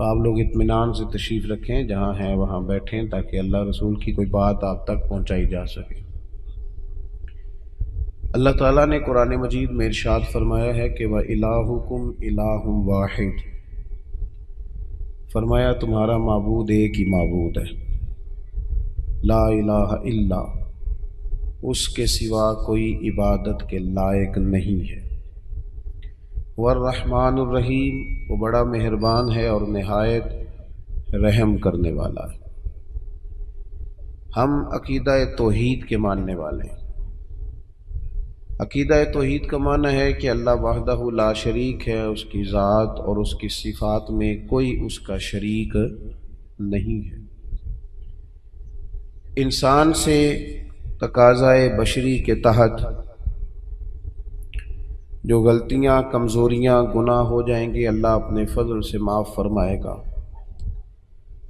تو آپ لوگ اطمینان سے تشریف رکھیں، جہاں ہیں وہاں بیٹھیں تاکہ اللہ رسول کی کوئی بات آپ تک پہنچائی جا سکے۔ اللہ تعالیٰ نے قرآن مجید میں ارشاد فرمایا ہے کہ وَإِلَٰهُكُمْ إِلَٰهٌ وَاحِدٌ، فرمایا تمہارا معبود ایک ہی معبود ہے، لا الہ الا، اس کے سوا کوئی عبادت کے لائق نہیں ہے، والرحمن الرحیم، وہ بڑا مہربان ہے اور نہایت رحم کرنے والا ہے۔ ہم عقیدہ توحید کے ماننے والے ہیں۔ عقیدہ توحید کا معنی ہے کہ اللہ وحدہ لا شریک ہے، اس کی ذات اور اس کی صفات میں کوئی اس کا شریک نہیں ہے۔ انسان سے تقاضائے بشری کے تحت جو غلطیاں، کمزوریاں، گناہ ہو جائیں گے اللہ اپنے فضل سے معاف فرمائے گا،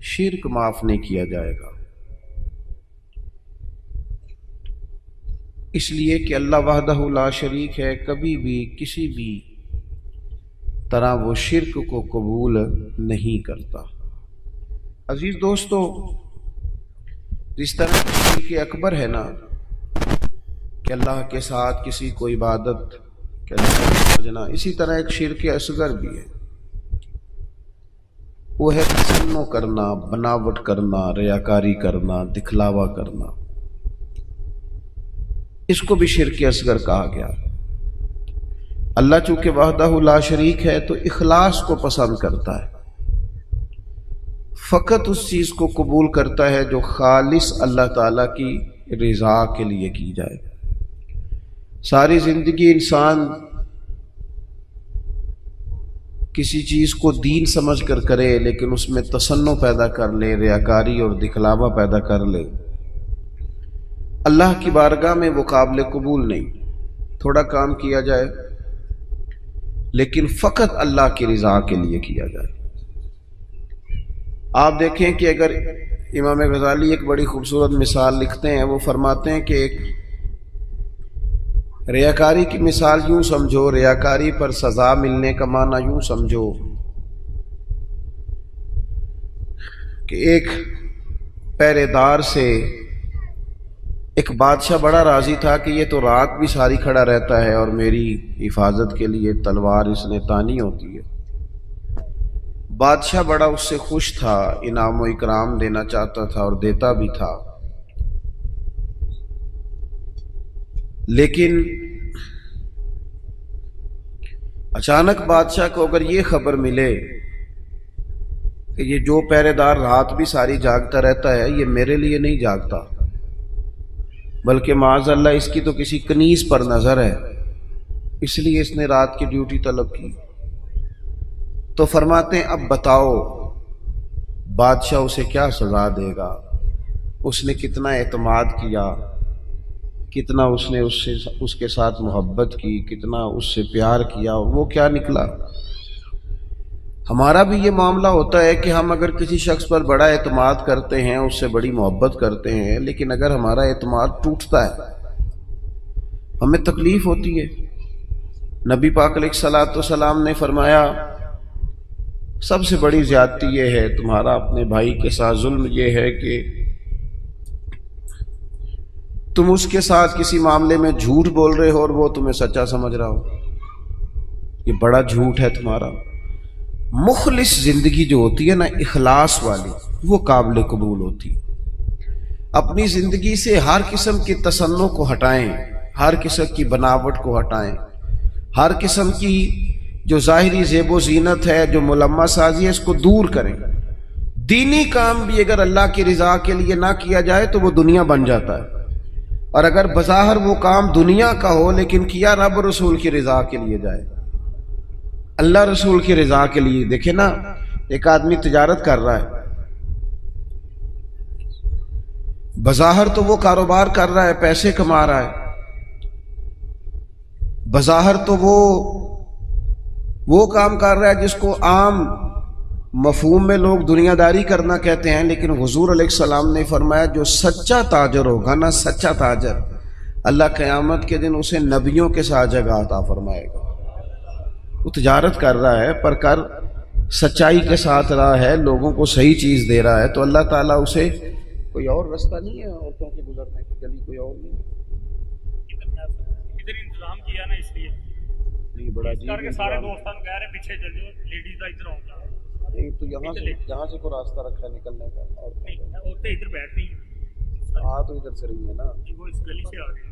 شرک معاف نہیں کیا جائے گا، اس لیے کہ اللہ وحدہ لا شریک ہے، کبھی بھی کسی بھی طرح وہ شرک کو قبول نہیں کرتا۔ عزیز دوستو، جس طرح شرک اکبر ہے نا کہ اللہ کے ساتھ کسی کو عبادت سمجھنا، اسی طرح ایک شرک اصغر بھی ہے، وہ ہے تصنع کرنا، بناوٹ کرنا، ریاکاری کرنا، دکھلاوا کرنا، اس کو بھی شرک اصغر کہا گیا۔ اللہ چونکہ وحدہ لا شریک ہے تو اخلاص کو پسند کرتا ہے، فقط اس چیز کو قبول کرتا ہے جو خالص اللہ تعالیٰ کی رضا کے لیے کی جائے۔ ساری زندگی انسان کسی چیز کو دین سمجھ کر کرے لیکن اس میں تصنع پیدا کر لے، ریاکاری اور دکھلاوا پیدا کر لے، اللہ کی بارگاہ میں وہ قابل قبول نہیں۔ تھوڑا کام کیا جائے لیکن فقط اللہ کی رضا کے لیے کیا جائے۔ آپ دیکھیں کہ اگر امام غزالی ایک بڑی خوبصورت مثال لکھتے ہیں، وہ فرماتے ہیں کہ ایک ریاکاری کی مثال یوں سمجھو، ریاکاری پر سزا ملنے کا معنی یوں سمجھو کہ ایک پہرے دار سے ایک بادشاہ بڑا راضی تھا کہ یہ تو رات بھی ساری کھڑا رہتا ہے اور میری حفاظت کے لیے تلوار اس نے تانی ہوتی ہے۔ بادشاہ بڑا اس سے خوش تھا، انعام و اکرام دینا چاہتا تھا اور دیتا بھی تھا، لیکن اچانک بادشاہ کو اگر یہ خبر ملے کہ یہ جو پہرے دار رات بھی ساری جاگتا رہتا ہے یہ میرے لیے نہیں جاگتا بلکہ معاذ اللہ اس کی تو کسی کنیز پر نظر ہے، اس لیے اس نے رات کی ڈیوٹی طلب کی، تو فرماتے ہیں اب بتاؤ بادشاہ اسے کیا سزا دے گا؟ اس نے کتنا اعتماد کیا، کتنا اس نے اس کے ساتھ محبت کی، کتنا اس سے پیار کیا، وہ کیا نکلا؟ ہمارا بھی یہ معاملہ ہوتا ہے کہ ہم اگر کسی شخص پر بڑا اعتماد کرتے ہیں، اس سے بڑی محبت کرتے ہیں، لیکن اگر ہمارا اعتماد ٹوٹتا ہے ہمیں تکلیف ہوتی ہے۔ نبی پاک علیہ الصلوۃ والسلام نے فرمایا سب سے بڑی زیادتی یہ ہے تمہارا اپنے بھائی کے ساتھ ظلم، یہ ہے کہ تم اس کے ساتھ کسی معاملے میں جھوٹ بول رہے ہو اور وہ تمہیں سچا سمجھ رہا ہو، یہ بڑا جھوٹ ہے تمہارا۔ مخلص زندگی جو ہوتی ہے نا، اخلاص والی، وہ قابل قبول ہوتی۔ اپنی زندگی سے ہر قسم کی تصنع کو ہٹائیں، ہر قسم کی بناوٹ کو ہٹائیں، ہر قسم کی جو ظاہری زیب و زینت ہے، جو ملمہ سازی ہے، اس کو دور کریں۔ دینی کام بھی اگر اللہ کی رضا کے لیے نہ کیا جائے تو وہ دنیا بن جاتا ہے، اور اگر بظاہر وہ کام دنیا کا ہو لیکن کیا رب رسول کی رضا کے لیے جائے، اللہ رسول کی رضا کے لیے۔ دیکھیں نا، ایک آدمی تجارت کر رہا ہے، بظاہر تو وہ کاروبار کر رہا ہے، پیسے کما رہا ہے، بظاہر تو وہ کام کر رہا ہے جس کو عام مفہوم میں لوگ دنیا داری کرنا کہتے ہیں، لیکن حضور علیہ السلام نے فرمایا جو سچا تاجر ہوگا نا، سچا تاجر، اللہ قیامت کے دن اسے نبیوں کے ساتھ جگہ عطا فرمائے گا۔ وہ تجارت کر رہا ہے پر کر سچائی کے ساتھ رہا ہے، لوگوں کو صحیح چیز دے رہا ہے، تو اللہ تعالیٰ اسے کوئی اور رستہ نہیں ہے عورتوں کے گزرنے کی گلی کوئی اور نہیں ہے۔ ادھر انتظام کیا نا، اس لیے نہیں بڑا جی کر کے سارے دوستوں کہہ رہے پیچھے چل جاؤ، لیڈیز کا ادھر آؤں گا، نہیں تو یہاں سے کوئی راستہ رکھا ہے نکلنے کا؟ عورتیں ادھر بیٹھ رہی ہیں، ہاں تو ادھر سے رہی ہے نا، وہ اس گلی سے آ رہی ہیں۔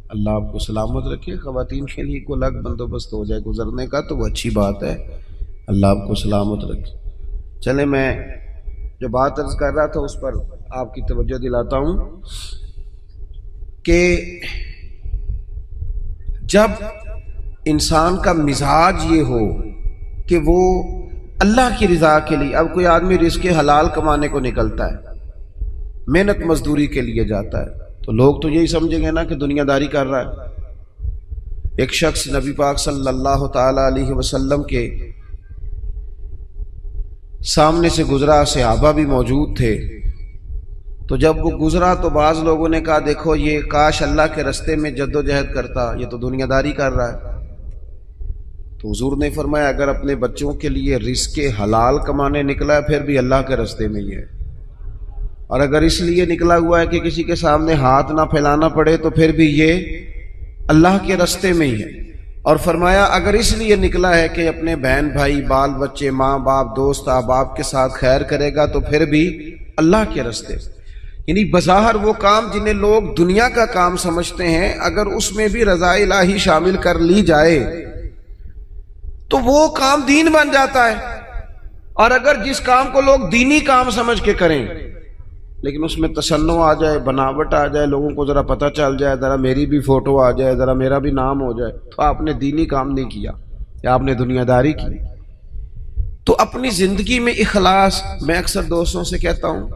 اللہ آپ کو سلامت رکھے۔ خواتین کے لیے کوئی الگ بندوبست ہو جائے گزرنے کا تو وہ اچھی بات ہے، اللہ آپ کو سلامت رکھے۔ چلے میں جو بات عرض کر رہا تھا اس پر آپ کی توجہ دلاتا ہوں کہ جب انسان کا مزاج یہ ہو کہ وہ اللہ کی رضا کے لیے، اب کوئی آدمی رزق حلال کمانے کو نکلتا ہے، محنت مزدوری کے لیے جاتا ہے، تو لوگ تو یہی سمجھیں گے نا کہ دنیا داری کر رہا ہے۔ ایک شخص نبی پاک صلی اللہ تعالی علیہ وسلم کے سامنے سے گزرا، صحابہ بھی موجود تھے، تو جب وہ گزرا تو بعض لوگوں نے کہا دیکھو یہ کاش اللہ کے رستے میں جد و جہد کرتا، یہ تو دنیا داری کر رہا ہے۔ تو حضور نے فرمایا اگر اپنے بچوں کے لیے رزق حلال کمانے نکلا ہے پھر بھی اللہ کے رستے میں ہی ہے، اور اگر اس لیے نکلا ہوا ہے کہ کسی کے سامنے ہاتھ نہ پھیلانا پڑے تو پھر بھی یہ اللہ کے رستے میں ہی ہے۔ اور فرمایا اگر اس لیے نکلا ہے کہ اپنے بہن بھائی بال بچے ماں باپ دوست احباب کے ساتھ خیر کرے گا تو پھر بھی اللہ کے رستے، یعنی بظاہر وہ کام جنہیں لوگ دنیا کا کام سمجھتے ہیں اگر اس میں بھی رضا الہی شامل کر لی جائے تو وہ کام دین بن جاتا ہے، اور اگر جس کام کو لوگ دینی کام سمجھ کے کریں لیکن اس میں تصنع آ جائے، بناوٹ آ جائے، لوگوں کو ذرا پتہ چل جائے، ذرا میری بھی فوٹو آ جائے، ذرا میرا بھی نام ہو جائے، تو آپ نے دینی کام نہیں کیا یا آپ نے دنیا داری کی۔ تو اپنی زندگی میں اخلاص، میں اکثر دوستوں سے کہتا ہوں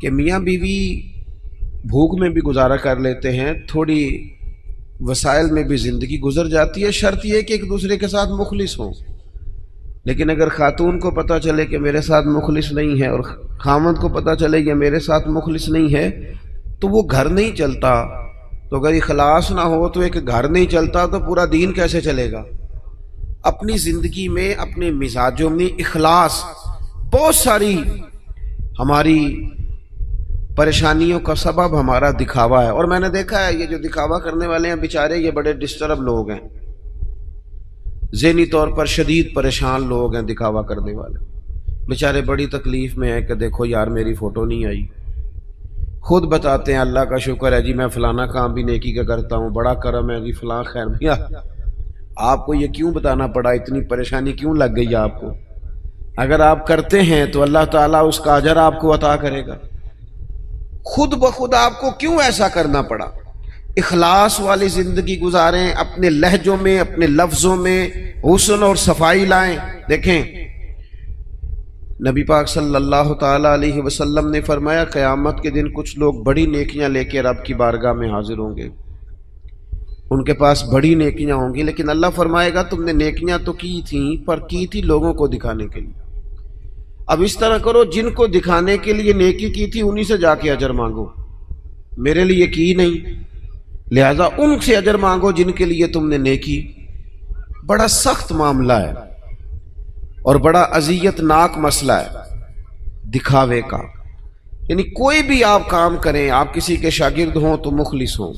کہ میاں بیوی بھوک میں بھی گزارا کر لیتے ہیں، تھوڑی وسائل میں بھی زندگی گزر جاتی ہے، شرط یہ کہ ایک دوسرے کے ساتھ مخلص ہوں۔ لیکن اگر خاتون کو پتہ چلے کہ میرے ساتھ مخلص نہیں ہے اور خامند کو پتہ چلے کہ میرے ساتھ مخلص نہیں ہے تو وہ گھر نہیں چلتا۔ تو اگر اخلاص نہ ہو تو ایک گھر نہیں چلتا تو پورا دین کیسے چلے گا؟ اپنی زندگی میں اپنے مزاجوں میں اخلاص، بہت ساری ہماری پریشانیوں کا سبب ہمارا دکھاوا ہے، اور میں نے دیکھا ہے یہ جو دکھاوا کرنے والے ہیں بیچارے یہ بڑے ڈسٹرب لوگ ہیں، ذہنی طور پر شدید پریشان لوگ ہیں دکھاوا کرنے والے، بیچارے بڑی تکلیف میں ہیں کہ دیکھو یار میری فوٹو نہیں آئی، خود بتاتے ہیں اللہ کا شکر ہے جی میں فلانا کام بھی نیکی کا کرتا ہوں، بڑا کرم ہے جی فلاں خیر بھیا۔ آپ کو یہ کیوں بتانا پڑا، اتنی پریشانی کیوں لگ گئی آپ کو؟ اگر آپ کرتے ہیں تو اللہ تعالیٰ اس کا اجر آپ کو عطا کرے گا، خود بخود آپ کو کیوں ایسا کرنا پڑا؟ اخلاص والی زندگی گزاریں، اپنے لہجوں میں اپنے لفظوں میں حسن اور صفائی لائیں۔ دیکھیں نبی پاک صلی اللہ تعالی علیہ وسلم نے فرمایا قیامت کے دن کچھ لوگ بڑی نیکیاں لے کے رب کی بارگاہ میں حاضر ہوں گے، ان کے پاس بڑی نیکیاں ہوں گی، لیکن اللہ فرمائے گا تم نے نیکیاں تو کی تھیں پر کی تھی لوگوں کو دکھانے کے لیے، اب اس طرح کرو جن کو دکھانے کے لیے نیکی کی تھی انہی سے جا کے اجر مانگو، میرے لیے کی نہیں، لہذا ان سے اجر مانگو جن کے لیے تم نے نیکی۔ بڑا سخت معاملہ ہے اور بڑا اذیت ناک مسئلہ ہے دکھاوے کا، یعنی کوئی بھی آپ کام کریں، آپ کسی کے شاگرد ہوں تو مخلص ہوں،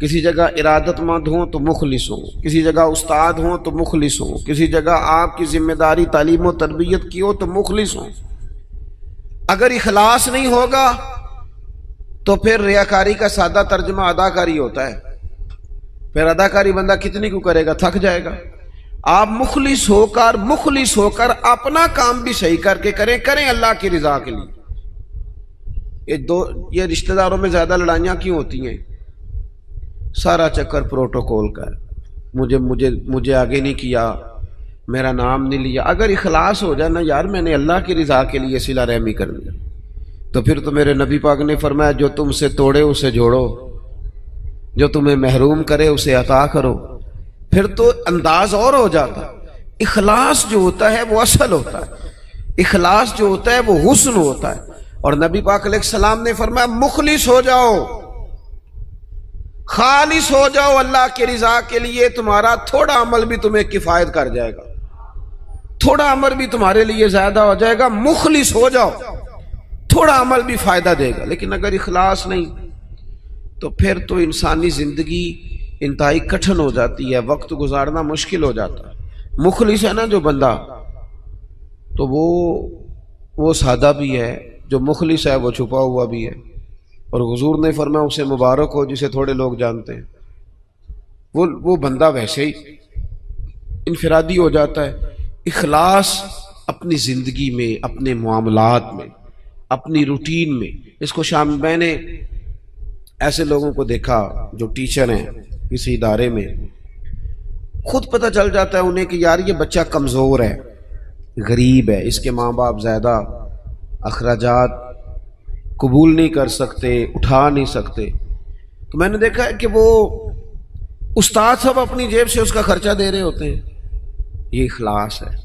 کسی جگہ ارادت مند ہوں تو مخلص ہوں، کسی جگہ استاد ہوں تو مخلص ہوں، کسی جگہ آپ کی ذمہ داری تعلیم و تربیت کی ہو تو مخلص ہوں۔ اگر اخلاص نہیں ہوگا تو پھر ریاکاری کا سادہ ترجمہ اداکاری ہوتا ہے، پھر اداکاری بندہ کتنی کو کرے گا، تھک جائے گا۔ آپ مخلص ہو کر اپنا کام بھی صحیح کر کے کریں اللہ کی رضا کے لیے۔ یہ رشتہ داروں میں زیادہ لڑائیاں کیوں ہوتی ہیں؟ سارا چکر پروٹوکول کا ہے، مجھے آگے نہیں کیا، میرا نام نہیں لیا۔ اگر اخلاص ہو جائے نا یار میں نے اللہ کی رضا کے لیے صلہ رحمی کرنی ہے تو پھر تو میرے نبی پاک نے فرمایا جو تم سے توڑے اسے جوڑو، جو تمہیں محروم کرے اسے عطا کرو، پھر تو انداز اور ہو جاتا۔ اخلاص جو ہوتا ہے وہ اصل ہوتا ہے، اخلاص جو ہوتا ہے وہ حسن ہوتا ہے، اور نبی پاک علیہ السلام نے فرمایا مخلص ہو جاؤ، خالص ہو جاؤ اللہ کی رضا کے لیے، تمہارا تھوڑا عمل بھی تمہیں کفایت کر جائے گا۔ تھوڑا عمل بھی تمہارے لیے زیادہ ہو جائے گا، مخلص ہو جاؤ، تھوڑا عمل بھی فائدہ دے گا۔ لیکن اگر اخلاص نہیں تو پھر تو انسانی زندگی انتہائی کٹھن ہو جاتی ہے، وقت گزارنا مشکل ہو جاتا ہے۔ مخلص ہے نا جو بندہ، تو وہ سادہ بھی ہے، جو مخلص ہے وہ چھپا ہوا بھی ہے، اور حضور نے فرمایا اسے مبارک ہو جسے تھوڑے لوگ جانتے ہیں۔ وہ بندہ ویسے ہی انفرادی ہو جاتا ہے۔ اخلاص اپنی زندگی میں، اپنے معاملات میں، اپنی روٹین میں، اس کو شام میں نے ایسے لوگوں کو دیکھا جو ٹیچر ہیں کسی ادارے میں، خود پتہ چل جاتا ہے انہیں کہ یار یہ بچہ کمزور ہے، غریب ہے، اس کے ماں باپ زیادہ اخراجات قبول نہیں کر سکتے، اٹھا نہیں سکتے، تو میں نے دیکھا ہے کہ وہ استاد سب اپنی جیب سے اس کا خرچہ دے رہے ہوتے ہیں۔ یہ اخلاص ہے۔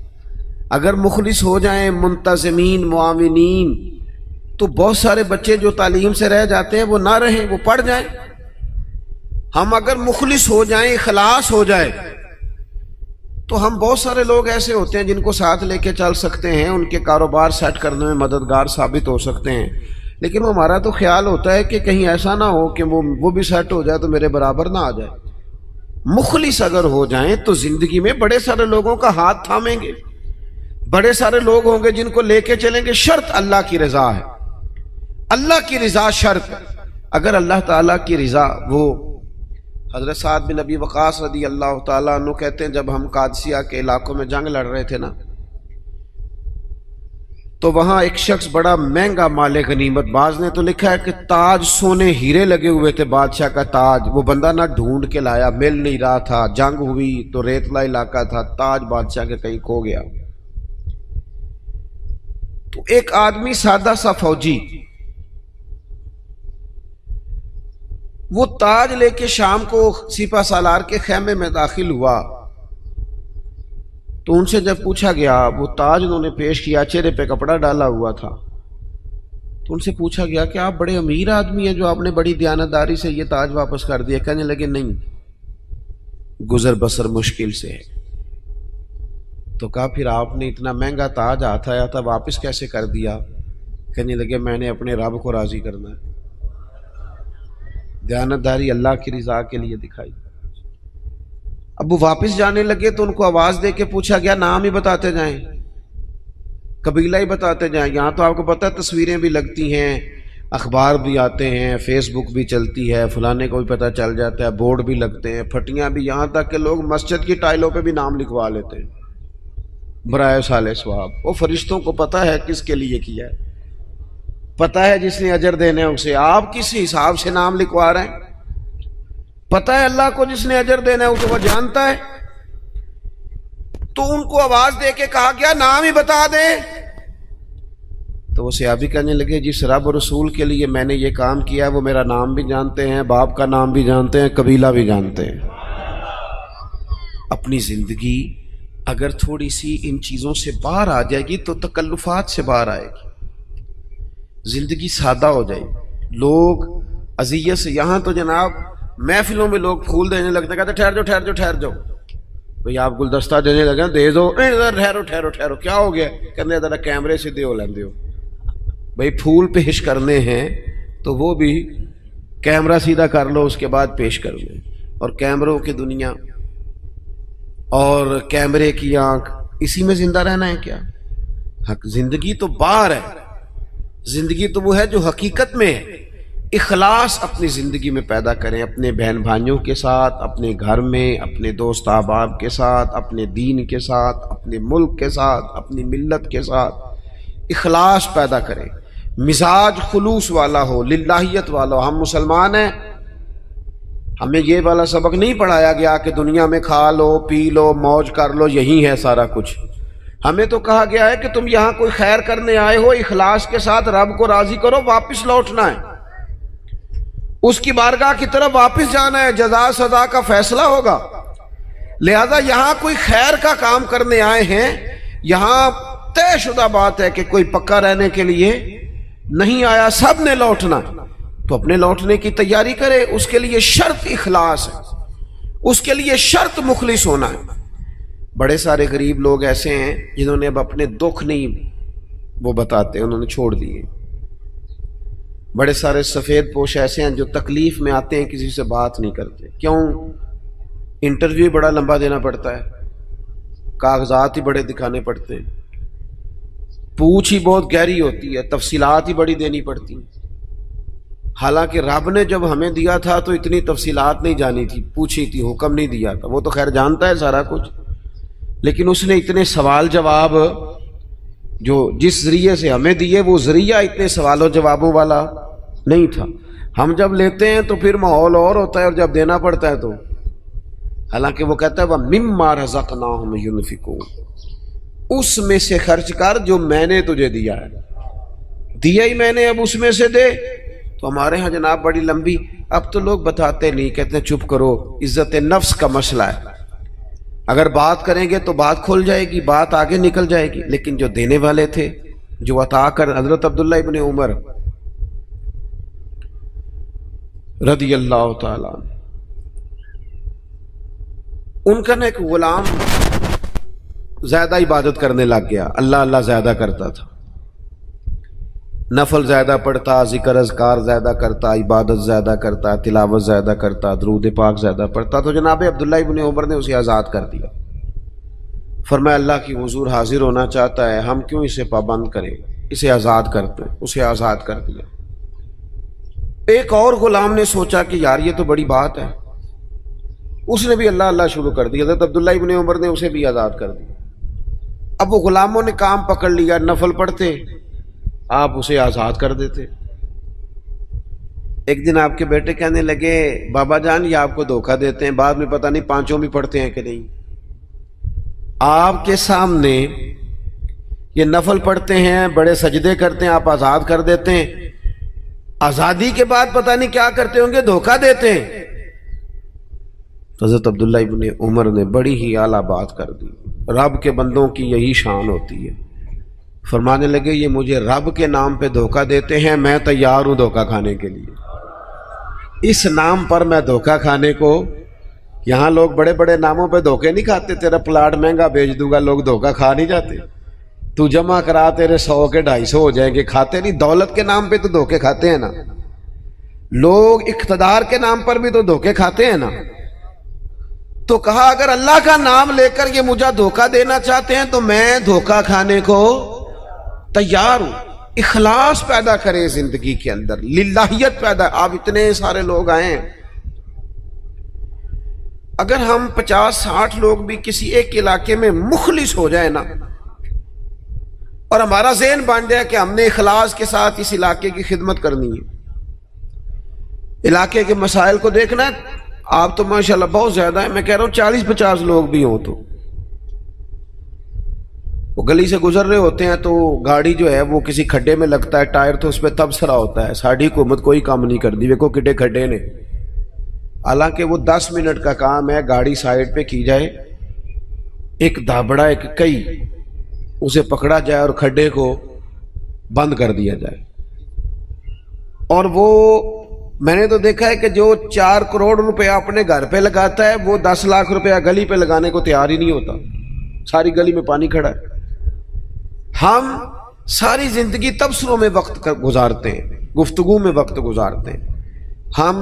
اگر مخلص ہو جائیں، منتظمین، معاونین، تو بہت سارے بچے جو تعلیم سے رہ جاتے ہیں وہ نہ رہیں، وہ پڑھ جائیں۔ ہم اگر مخلص ہو جائیں، اخلاص ہو جائے، تو ہم بہت سارے لوگ ایسے ہوتے ہیں جن کو ساتھ لے کے چل سکتے ہیں، ان کے کاروبار سیٹ کرنے میں مددگار ثابت ہو سکتے ہیں۔ لیکن ہمارا تو خیال ہوتا ہے کہ کہیں ایسا نہ ہو کہ وہ بھی سیٹ ہو جائے تو میرے برابر نہ آ جائے۔ مخلص اگر ہو جائیں تو زندگی میں بڑے سارے لوگوں کا ہاتھ تھامیں گے، بڑے سارے لوگ ہوں گے جن کو لے کے چلیں گے۔ شرط اللہ کی رضا ہے، اللہ کی رضا شرط ہے۔ اگر اللہ تعالیٰ کی رضا، وہ حضرت سعد بن ابی وقاص رضی اللہ تعالیٰ عنہ کہتے ہیں جب ہم قادسیہ کے علاقوں میں جنگ لڑ رہے تھے نا، تو وہاں ایک شخص بڑا مہنگا مال غنیمت، بعض نے تو لکھا ہے کہ تاج سونے ہیرے لگے ہوئے تھے، بادشاہ کا تاج، وہ بندہ نہ ڈھونڈ کے لایا، مل نہیں رہا تھا، جنگ ہوئی تو ریتلا علاقہ تھا، تاج بادشاہ کے کہیں کھو گیا۔ تو ایک آدمی سادہ سا فوجی وہ تاج لے کے شام کو سپہ سالار کے خیمے میں داخل ہوا، تو ان سے جب پوچھا گیا، وہ تاج انہوں نے پیش کیا، چہرے پہ کپڑا ڈالا ہوا تھا، تو ان سے پوچھا گیا کہ آپ بڑے امیر آدمی ہیں جو آپ نے بڑی دیانتداری سے یہ تاج واپس کر دیا۔ کہنے لگے نہیں، گزر بسر مشکل سے ہے۔ تو کہا پھر آپ نے اتنا مہنگا تاج ہاتھ آیا تھا واپس کیسے کر دیا؟ کہنے لگے میں نے اپنے رب کو راضی کرنا ہے، دیانتداری اللہ کی رضا کے لیے دکھائی۔ اب وہ واپس جانے لگے تو ان کو آواز دے کے پوچھا گیا نام ہی بتاتے جائیں، قبیلہ ہی بتاتے جائیں۔ یہاں تو آپ کو پتہ ہے تصویریں بھی لگتی ہیں، اخبار بھی آتے ہیں، فیس بک بھی چلتی ہے، فلانے کو بھی پتہ چل جاتا ہے، بورڈ بھی لگتے ہیں، پھٹیاں بھی، یہاں تک کہ لوگ مسجد کی ٹائلوں پہ بھی نام لکھوا لیتے ہیں برائے صالح ثواب۔ وہ فرشتوں کو پتہ ہے کس کے لیے کیا ہے، پتہ ہے جس نے اجر دینا ہے اسے، آپ کس حساب سے نام لکھوا رہے ہیں؟ پتہ ہے اللہ کو جس نے اجر دینا ہے اسے، وہ جانتا ہے۔ تو ان کو آواز دے کے کہا گیا نام ہی بتا دیں۔ تو وہ صحابی کہنے لگے جس رب و رسول کے لیے میں نے یہ کام کیا ہے وہ میرا نام بھی جانتے ہیں، باپ کا نام بھی جانتے ہیں، قبیلہ بھی جانتے ہیں۔ اپنی زندگی اگر تھوڑی سی ان چیزوں سے باہر آ جائے گی تو تکلفات سے باہر آئے گی، زندگی سادہ ہو جائے گی۔ لوگ اذیت سے، یہاں تو جناب محفلوں میں لوگ پھول دینے لگتے ہیں، کہتے ٹھہر جاؤ ٹھہر جاؤ ٹھہر جاؤ، بھئی آپ گلدستہ دینے لگے دے دو، ٹھہرو ٹھہرو ٹھہرو، کیا ہو گیا؟ کہنے ذرا کیمرے سے دیو لیندے ہو، بھئی پھول پیش کرنے ہیں تو وہ بھی کیمرہ سیدھا کر لو، اس کے بعد پیش کر لیں۔ اور کیمروں کی دنیا اور کیمرے کی آنکھ، اسی میں زندہ رہنا ہے کیا؟ زندگی تو باہر ہے، زندگی تو وہ ہے جو حقیقت میں ہے۔ اخلاص اپنی زندگی میں پیدا کریں، اپنے بہن بھائیوں کے ساتھ، اپنے گھر میں، اپنے دوست احباب کے ساتھ، اپنے دین کے ساتھ، اپنے ملک کے ساتھ، اپنی ملت کے ساتھ اخلاص پیدا کریں۔ مزاج خلوص والا ہو، للہیت والا ہو۔ ہم مسلمان ہیں، ہمیں یہ والا سبق نہیں پڑھایا گیا کہ دنیا میں کھا لو پی لو موج کر لو، یہی ہے سارا کچھ۔ ہمیں تو کہا گیا ہے کہ تم یہاں کوئی خیر کرنے آئے ہو، اخلاص کے ساتھ رب کو راضی کرو، واپس لوٹنا ہے، اس کی بارگاہ کی طرف واپس جانا ہے، جزا سزا کا فیصلہ ہوگا۔ لہذا یہاں کوئی خیر کا کام کرنے آئے ہیں، یہاں طے شدہ بات ہے کہ کوئی پکا رہنے کے لیے نہیں آیا، سب نے لوٹنا، تو اپنے لوٹنے کی تیاری کرے۔ اس کے لیے شرط اخلاص ہے، اس کے لیے شرط مخلص ہونا ہے۔ بڑے سارے غریب لوگ ایسے ہیں جنہوں نے اب اپنے دکھ نہیں وہ بتاتے، انہوں نے چھوڑ دیے۔ بڑے سارے سفید پوش ایسے ہیں جو تکلیف میں آتے ہیں کسی سے بات نہیں کرتے۔ کیوں؟ انٹرویو بڑا لمبا دینا پڑتا ہے، کاغذات ہی بڑے دکھانے پڑتے ہیں، پوچھ ہی بہت گہری ہوتی ہے، تفصیلات ہی بڑی دینی پڑتی ہیں۔ حالانکہ رب نے جب ہمیں دیا تھا تو اتنی تفصیلات نہیں جانی تھی، پوچھی تھی، حکم نہیں دیا تھا۔ وہ تو خیر جانتا ہے سارا کچھ، لیکن اس نے اتنے سوال جواب جو جس ذریعے سے ہمیں دیے وہ ذریعہ اتنے سوال و جوابوں والا نہیں تھا۔ ہم جب لیتے ہیں تو پھر ماحول اور ہوتا ہے، اور جب دینا پڑتا ہے تو حالانکہ وہ کہتا ہے وَمِمَّا رَزَقْنَاهُمْ يُنْفِقُونَ، اس میں سے خرچ کر جو میں نے تجھے دیا ہے، دیا ہی میں نے، اب اس میں سے دے۔ تو ہمارے ہاں جناب بڑی لمبی، اب تو لوگ بتاتے نہیں، کہتے ہیں چپ کرو، عزت نفس کا مسئلہ ہے، اگر بات کریں گے تو بات کھل جائے گی، بات آگے نکل جائے گی۔ لیکن جو دینے والے تھے، جو عطا کر، حضرت عبداللہ ابن عمر رضی اللہ تعالیٰ عنہ، ان کا نا ایک غلام زیادہ عبادت کرنے لگ گیا، اللہ اللہ زیادہ کرتا تھا، نفل زیادہ پڑھتا، ذکر اذکار زیادہ کرتا، عبادت زیادہ کرتا، تلاوت زیادہ کرتا، درود پاک زیادہ پڑھتا۔ تو جناب عبداللہ ابن عمر نے اسے آزاد کر دیا، فرمایا اللہ کی حضور حاضر ہونا چاہتا ہے، ہم کیوں اسے پابند کریں، اسے آزاد کرتے ہیں۔ اسے آزاد کر دیا۔ ایک اور غلام نے سوچا کہ یار یہ تو بڑی بات ہے، اس نے بھی اللہ اللہ شروع کر دیا، حضرت عبداللہ ابن عمر نے اسے بھی آزاد کر دیا۔ اب وہ غلاموں نے کام پکڑ لیا، نفل پڑھتے، آپ اسے آزاد کر دیتے۔ ایک دن آپ کے بیٹے کہنے لگے بابا جان یہ آپ کو دھوکہ دیتے ہیں، بعد میں پتہ نہیں پانچوں بھی پڑھتے ہیں کہ نہیں، آپ کے سامنے یہ نفل پڑھتے ہیں، بڑے سجدے کرتے ہیں، آپ آزاد کر دیتے ہیں، آزادی کے بعد پتہ نہیں کیا کرتے ہوں گے، دھوکہ دیتے ہیں۔ حضرت عبداللہ ابن عمر نے بڑی ہی اعلیٰ بات کر دی، رب کے بندوں کی یہی شان ہوتی ہے۔ فرمانے لگے یہ مجھے رب کے نام پہ دھوکہ دیتے ہیں، میں تیار ہوں دھوکہ کھانے کے لیے، اس نام پر میں دھوکہ کھانے کو، یہاں لوگ بڑے بڑے ناموں پہ دھوکے نہیں کھاتے، تیرا پلاٹ مہنگا بیچ دوں گا، لوگ دھوکہ کھا نہیں جاتے، تو جمع کرا تیرے 100 کے 250 ہو جائیں گے، کھاتے نہیں، دولت کے نام پہ تو دھوکے کھاتے ہیں نا، لوگ اقتدار کے نام پر بھی تو دھوکے کھاتے ہیں نا۔ تو کہا اگر اللہ کا نام لے کر یہ مجھے دھوکہ دینا چاہتے ہیں تو میں دھوکہ کھانے کو تیار ہوں۔ اخلاص پیدا کرے زندگی کے اندر، للہیت پیدا۔ آپ اتنے سارے لوگ آئے ہیں، اگر ہم 50-60 لوگ بھی کسی ایک علاقے میں مخلص ہو جائے نا، اور ہمارا ذہن بن جائے کہ ہم نے اخلاص کے ساتھ اس علاقے کی خدمت کرنی ہے، علاقے کے مسائل کو دیکھنا ہے، آپ تو ماشاءاللہ بہت زیادہ ہیں، میں کہہ رہا ہوں 40-50 لوگ بھی ہوں تو وہ گلی سے گزر رہے ہوتے ہیں تو گاڑی جو ہے وہ کسی کھڈے میں لگتا ہے، ٹائر تو اس پہ تبصرہ ہوتا ہے، ساری حکومت کوئی کام نہیں کر دی، دیکھو کٹے کھڈے نے، حالانکہ وہ 10 منٹ کا کام ہے، گاڑی سائیڈ پہ کی جائے، ایک دھابڑا ایک کئی اسے پکڑا جائے اور کھڈے کو بند کر دیا جائے۔ اور وہ میں نے تو دیکھا ہے کہ جو 4 کروڑ روپیہ اپنے گھر پہ لگاتا ہے وہ 10 لاکھ روپیہ گلی پہ لگانے کو تیار ہی نہیں ہوتا، ساری گلی میں پانی کھڑا ہے۔ ہم ساری زندگی تبصروں میں وقت گزارتے ہیں، گفتگو میں وقت گزارتے ہیں، ہم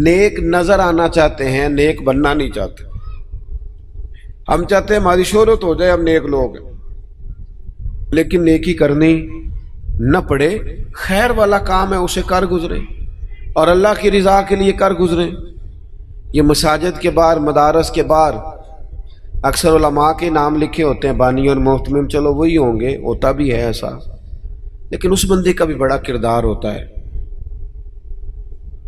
نیک نظر آنا چاہتے ہیں، نیک بننا نہیں چاہتے، ہم چاہتے ہیں ہماری شہرت ہو جائے، ہم نیک لوگ ہیں، لیکن نیکی کرنی نہ پڑے، خیر والا کام ہے اسے کر گزرے اور اللہ کی رضا کے لیے کر گزریں۔ یہ مساجد کے باہر، مدارس کے باہر اکثر علماء کے نام لکھے ہوتے ہیں، بانی اور محتمم، چلو وہی ہوں گے، ہوتا بھی ہے ایسا، لیکن اس بندے کا بھی بڑا کردار ہوتا ہے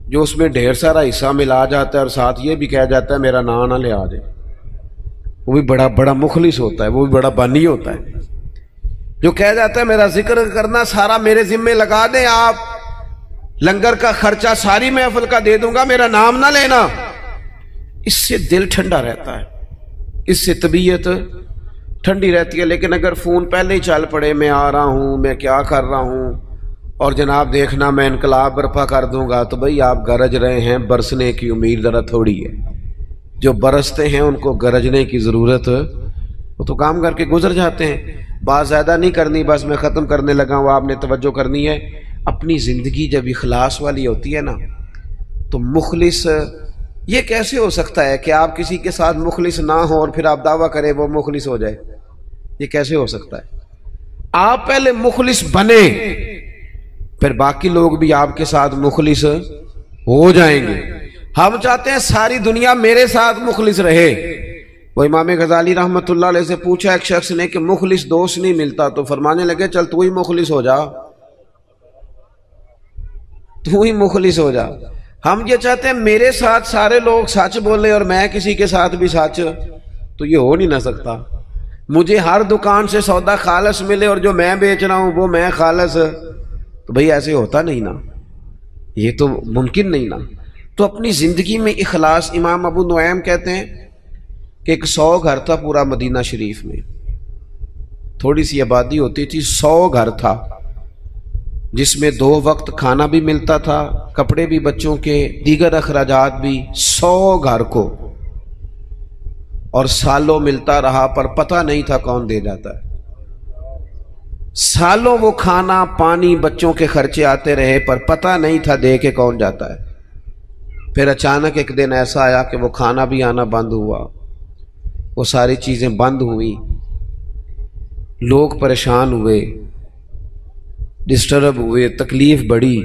جو اس میں ڈھیر سارا حصہ ملا جاتا ہے اور ساتھ یہ بھی کہہ جاتا ہے میرا نام نہ لے آ جائے، وہ بھی بڑا مخلص ہوتا ہے، وہ بھی بڑا بانی ہوتا ہے، جو کہہ جاتا ہے میرا ذکر کرنا سارا میرے ذمے لگا دیں، آپ لنگر کا خرچہ ساری محفل کا دے دوں گا، میرا نام نہ لینا، اس سے دل ٹھنڈا رہتا ہے، اس سے طبیعت ٹھنڈی رہتی ہے۔ لیکن اگر فون پہلے ہی چل پڑے، میں آ رہا ہوں، میں کیا کر رہا ہوں، اور جناب دیکھنا میں انقلاب برپا کر دوں گا، تو بھئی آپ گرج رہے ہیں، برسنے کی امید ذرا تھوڑی ہے، جو برستے ہیں ان کو گرجنے کی ضرورت، وہ تو کام کر کے گزر جاتے ہیں. بات زیادہ نہیں کرنی، بس میں ختم کرنے لگا ہوں، آپ نے توجہ کرنی ہے. اپنی زندگی جب اخلاص والی ہوتی ہے نا تو مخلص، یہ کیسے ہو سکتا ہے کہ آپ کسی کے ساتھ مخلص نہ ہو اور پھر آپ دعویٰ کریں وہ مخلص ہو جائے؟ یہ کیسے ہو سکتا ہے؟ آپ پہلے مخلص بنے، پھر باقی لوگ بھی آپ کے ساتھ مخلص ہو جائیں گے. ہم چاہتے ہیں ساری دنیا میرے ساتھ مخلص رہے. وہ امام غزالی رحمت اللہ علیہ سے پوچھا ایک شخص نے کہ مخلص دوست نہیں ملتا، تو فرمانے لگے چل تو ہی مخلص ہو جا، تو ہی مخلص ہو جا. ہم یہ چاہتے ہیں میرے ساتھ سارے لوگ سچ بولیں اور میں کسی کے ساتھ بھی سچ، تو یہ ہو نہیں نہ سکتا. مجھے ہر دکان سے سودا خالص ملے اور جو میں بیچ رہا ہوں وہ میں خالص، تو بھئی ایسے ہوتا نہیں نا، یہ تو ممکن نہیں نا. تو اپنی زندگی میں اخلاص. امام ابو نعیم کہتے ہیں کہ ایک 100 گھر تھا پورا مدینہ شریف میں، تھوڑی سی آبادی ہوتی تھی، 100 گھر تھا جس میں 2 وقت کھانا بھی ملتا تھا، کپڑے بھی بچوں کے، دیگر اخراجات بھی. 100 گھر کو، اور سالوں ملتا رہا پر پتہ نہیں تھا کون دے جاتا ہے. سالوں وہ کھانا پانی بچوں کے خرچے آتے رہے پر پتہ نہیں تھا دے کے کون جاتا ہے. پھر اچانک ایک دن ایسا آیا کہ وہ کھانا بھی آنا بند ہوا، وہ ساری چیزیں بند ہوئی، لوگ پریشان ہوئے، ڈسٹرب ہوئے، تکلیف بڑھی.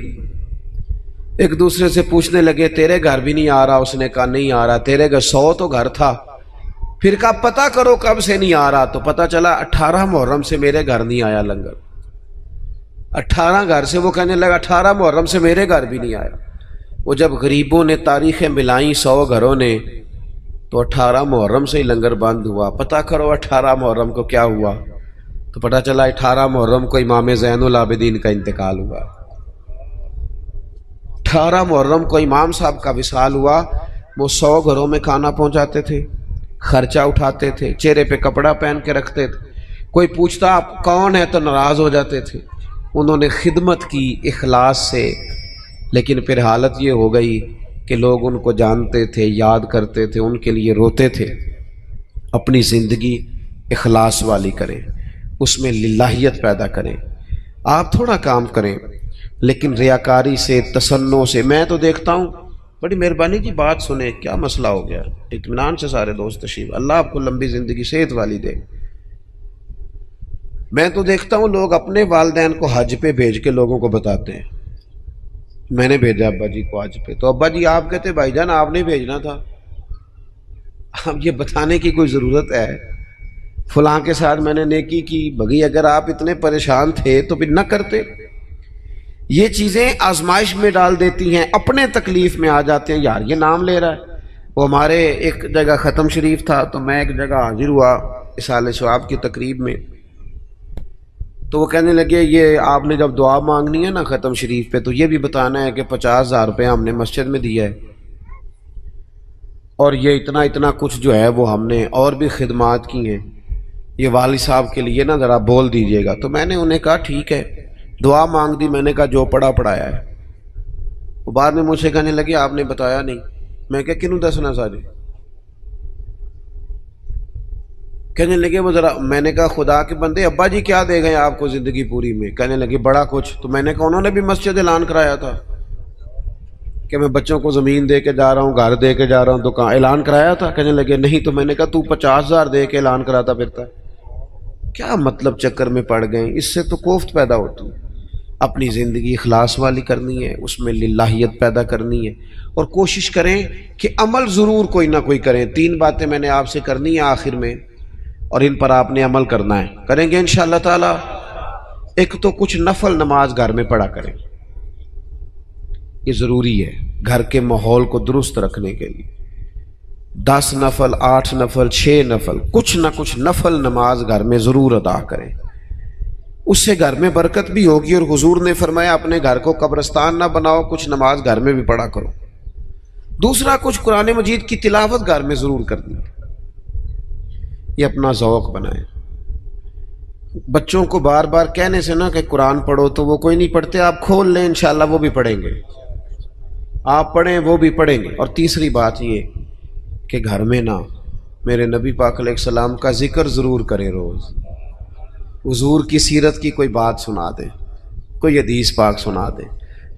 ایک دوسرے سے پوچھنے لگے تیرے گھر بھی نہیں آ رہا؟ اس نے کہا نہیں آ رہا. تیرے گھر 100 تو گھر تھا. پھر کہا پتہ کرو کب سے نہیں آ رہا، تو پتہ چلا 18 محرم سے میرے گھر نہیں آیا لنگر. 18 گھر سے، وہ کہنے لگا 18 محرم سے میرے گھر بھی نہیں آیا. وہ جب غریبوں نے تاریخیں ملائیں 100 گھروں نے، تو 18 محرم سے ہی لنگر بند ہوا. پتہ کرو 18 محرم کو کیا ہوا، تو پتہ چلا 18 محرم کو امام زین العابدین کا انتقال ہوا. 18 محرم کو امام صاحب کا وصال ہوا. وہ 100 گھروں میں کھانا پہنچاتے تھے، خرچہ اٹھاتے تھے، چہرے پہ کپڑا پہن کے رکھتے تھے. کوئی پوچھتا آپ کون ہے تو ناراض ہو جاتے تھے. انہوں نے خدمت کی اخلاص سے، لیکن پھر حالت یہ ہو گئی کہ لوگ ان کو جانتے تھے، یاد کرتے تھے، ان کے لیے روتے تھے. اپنی زندگی اخلاص والی کریں، اس میں للہیت پیدا کریں. آپ تھوڑا کام کریں لیکن ریاکاری سے، تصنع سے. میں تو دیکھتا ہوں، بڑی مہربانی کی بات سنیں، کیا مسئلہ ہو گیا، اطمینان سے سارے دوست تشریف، اللہ آپ کو لمبی زندگی صحت والی دے. میں تو دیکھتا ہوں لوگ اپنے والدین کو حج پہ بھیج کے لوگوں کو بتاتے ہیں میں نے بھیجا ابا جی کو حج پہ. تو ابا جی آپ کہتے بھائی جان آپ نے بھیجنا تھا. اب یہ بتانے کی کوئی ضرورت ہے؟ فلاں کے ساتھ میں نے نیکی کی، بھگی اگر آپ اتنے پریشان تھے تو پھر نہ کرتے. یہ چیزیں آزمائش میں ڈال دیتی ہیں، اپنے تکلیف میں آ جاتے ہیں. یار یہ نام لے رہا ہے. وہ ہمارے ایک جگہ ختم شریف تھا تو میں ایک جگہ حاضر ہوا اصالہ ثواب کی تقریب میں. تو وہ کہنے لگے یہ آپ نے جب دعا مانگنی ہے نا ختم شریف پہ تو یہ بھی بتانا ہے کہ 50,000 روپے ہم نے مسجد میں دیا ہے، اور یہ اتنا اتنا کچھ جو ہے وہ ہم نے اور بھی خدمات کی ہیں، یہ والد صاحب کے لیے نا ذرا بول دیجیے گا. تو میں نے انہیں کہا ٹھیک ہے، دعا مانگ دی. میں نے کہا جو پڑھا پڑھایا ہے. وہ بعد میں مجھ سے کہنے لگے آپ نے بتایا نہیں. میں کہا کنوں دسنا سارے؟ کہنے لگے وہ ذرا. میں نے کہا خدا کے بندے ابا جی کیا دے گئے آپ کو زندگی پوری میں؟ کہنے لگے بڑا کچھ. تو میں نے کہا انہوں نے بھی مسجد اعلان کرایا تھا کہ میں بچوں کو زمین دے کے جا رہا ہوں، گھر دے کے جا رہا ہوں، دکان اعلان کرایا تھا؟ کہنے لگے نہیں. تو میں نے کہا تو 50,000 دے کے اعلان کراتا پھرتا ہے، کیا مطلب چکر میں پڑ گئے؟ اس سے تو کوفت پیدا ہوتی ہے. اپنی زندگی اخلاص والی کرنی ہے، اس میں للہیت پیدا کرنی ہے، اور کوشش کریں کہ عمل ضرور کوئی نہ کوئی کریں. 3 باتیں میں نے آپ سے کرنی ہیں آخر میں، اور ان پر آپ نے عمل کرنا ہے. کریں گے انشاءاللہ تعالی. ایک تو کچھ نفل نماز گھر میں پڑھا کریں، یہ ضروری ہے گھر کے ماحول کو درست رکھنے کے لیے. 10 نفل 8 نفل 6 نفل کچھ نہ کچھ نفل نماز گھر میں ضرور ادا کریں. اس سے گھر میں برکت بھی ہوگی، اور حضور نے فرمایا اپنے گھر کو قبرستان نہ بناؤ، کچھ نماز گھر میں بھی پڑھا کرو. دوسرا کچھ قرآن مجید کی تلاوت گھر میں ضرور کرنی ہے، یہ اپنا ذوق بنائیں. بچوں کو بار بار کہنے سے نہ کہ قرآن پڑھو تو وہ کوئی نہیں پڑھتے، آپ کھول لیں انشاءاللہ وہ بھی پڑھیں گے، آپ پڑھیں وہ بھی پڑھیں گے. اور تیسری بات یہ کہ گھر میں نہ میرے نبی پاک علیہ السلام کا ذکر ضرور کرے، روز حضور کی سیرت کی کوئی بات سنا دے، کوئی حدیث پاک سنا دے،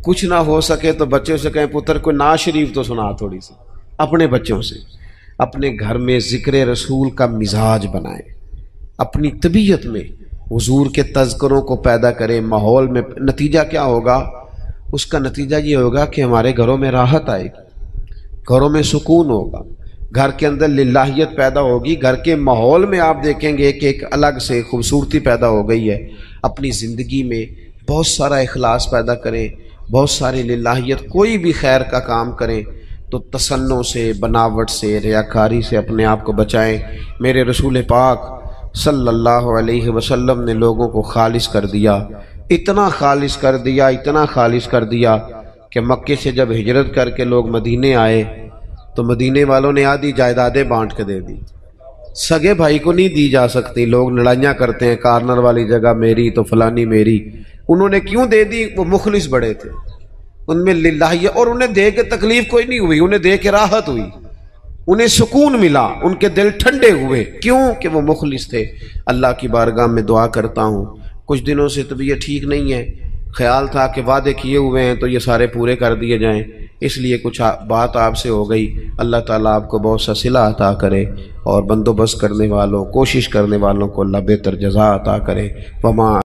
کچھ نہ ہو سکے تو بچوں سے کہیں پتر کوئی نعت شریف تو سنا تھوڑی سی، اپنے بچوں سے اپنے گھر میں ذکر رسول کا مزاج بنائیں، اپنی طبیعت میں حضور کے تذکروں کو پیدا کریں ماحول میں۔ نتیجہ کیا ہوگا؟ اس کا نتیجہ یہ ہوگا کہ ہمارے گھروں میں راحت آئے گی، گھروں میں سکون ہوگا، گھر کے اندر للہیت پیدا ہوگی، گھر کے ماحول میں آپ دیکھیں گے کہ ایک الگ سے خوبصورتی پیدا ہو گئی ہے۔ اپنی زندگی میں بہت سارا اخلاص پیدا کریں، بہت ساری للہیت، کوئی بھی خیر کا کام کریں تو تصنع سے، بناوٹ سے، ریاکاری سے اپنے آپ کو بچائیں۔ میرے رسول پاک صلی اللہ علیہ وسلم نے لوگوں کو خالص کر دیا، اتنا خالص کر دیا، اتنا خالص کر دیا کہ مکے سے جب ہجرت کر کے لوگ مدینے آئے تو مدینے والوں نے آدھی جائیدادیں بانٹ کے دے دی، سگے بھائی کو نہیں دی جا سکتی۔ لوگ لڑائیاں کرتے ہیں، کارنر والی جگہ میری تو فلانی میری، انہوں نے کیوں دے دی؟ وہ مخلص بڑے تھے، ان میں للہ، اور انہیں دے کے تکلیف کوئی نہیں ہوئی، انہیں دے کے راحت ہوئی، انہیں سکون ملا، ان کے دل ٹھنڈے ہوئے، کیوں کہ وہ مخلص تھے۔ اللہ کی بارگاہ میں دعا کرتا ہوں، کچھ دنوں سے طبیعت ٹھیک نہیں ہے، خیال تھا کہ وعدے کیے ہوئے ہیں تو یہ سارے پورے کر دیے جائیں، اس لیے کچھ بات آپ سے ہو گئی۔ اللہ تعالیٰ آپ کو بہت سا صلہ عطا کرے، اور بندوبست کرنے والوں، کوشش کرنے والوں کو اللہ بہتر جزا عطا کرے۔ وما